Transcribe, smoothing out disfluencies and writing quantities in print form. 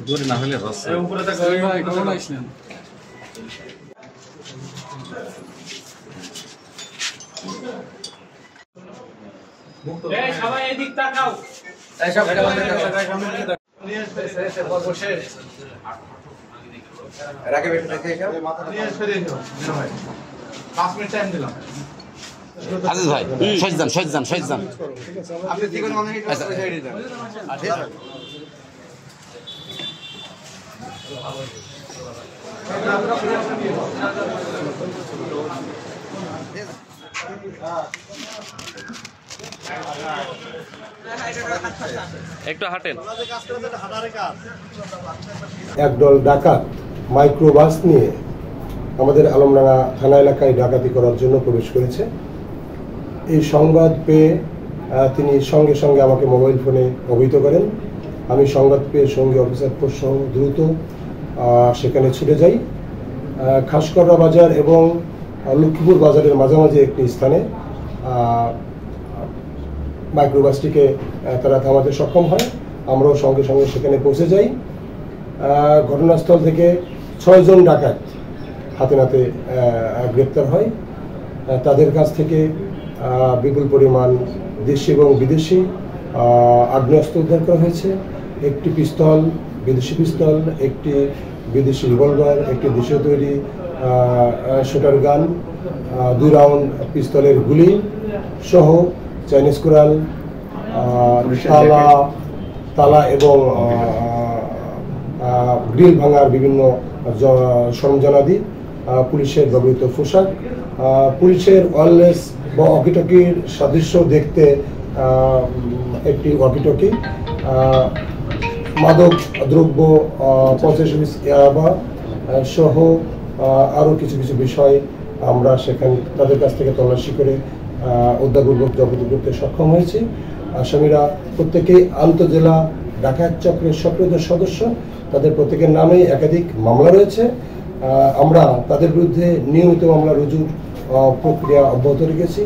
দূরে না হলে সবাই এদিক তাকাও। রাকিব একটু দেখে যাও। 5 মিনিট টাইম দিলাম। আজিজ ভাই সজ্জান আপনি যে কোনো অনলাইনে করে সাইডে যান। একটু হাঁটেন। একদল ডাকাত মাইক্রোবাস নিয়ে আমাদের আলমডাঙ্গা থানা এলাকায় ডাকাতি করার জন্য প্রবেশ করেছে। এই সংবাদ পেয়ে তিনি সঙ্গে সঙ্গে আমাকে মোবাইল ফোনে অবহিত করেন। আমি সংবাদ পেয়ে সঙ্গে অফিসার ফোর্স সহ দ্রুত সেখানে ছুটে যাই। খাসকররা বাজার এবং লক্ষ্মীপুর বাজারের মাঝামাঝি একটি স্থানে মাইক্রোবাসটিকে তারা থামাতে সক্ষম হয়। আমরাও সঙ্গে সঙ্গে সেখানে পৌঁছে যাই। ঘটনাস্থল থেকে 6 জন ডাকাত হাতে নাতে গ্রেপ্তার হয়। তাদের কাছ থেকে বিপুল পরিমাণ দেশি এবং বিদেশি আগ্নেয়াস্ত্র উদ্ধার করা হয়েছে। একটি পিস্তল, বিদেশি পিস্তল, একটি বিদেশি রিভলভার, একটি দেশীয় তৈরি শুটার গান, 2 রাউন্ড পিস্তলের গুলি সহ চাইনিজ কোরাল, তালা এবং গ্রিল ভাঙার বিভিন্ন সরঞ্জামাদি, পুলিশের ব্যবহৃত পোশাক, পুলিশের ওয়্যারলেস বা ওয়াকিটকির সাদৃশ্য দেখতে একটি ওয়াকিটকি, মাদক দ্রব্য 85 পিস ইয়াবা সহ আরও কিছু বিষয় আমরা সেখানে তাদের কাছ থেকে তল্লাশি করে উদ্ধারপূর্বক জব্দ করতে সক্ষম হয়েছি। আসামিরা প্রত্যেকেই আন্তঃজেলা ডাকাত চক্রের সক্রিয় সদস্য। তাদের প্রত্যেকের নামেই একাধিক মামলা রয়েছে। আমরা তাদের বিরুদ্ধে নিয়মিত মামলা রুজুর প্রক্রিয়া অব্যাহত রেখেছি।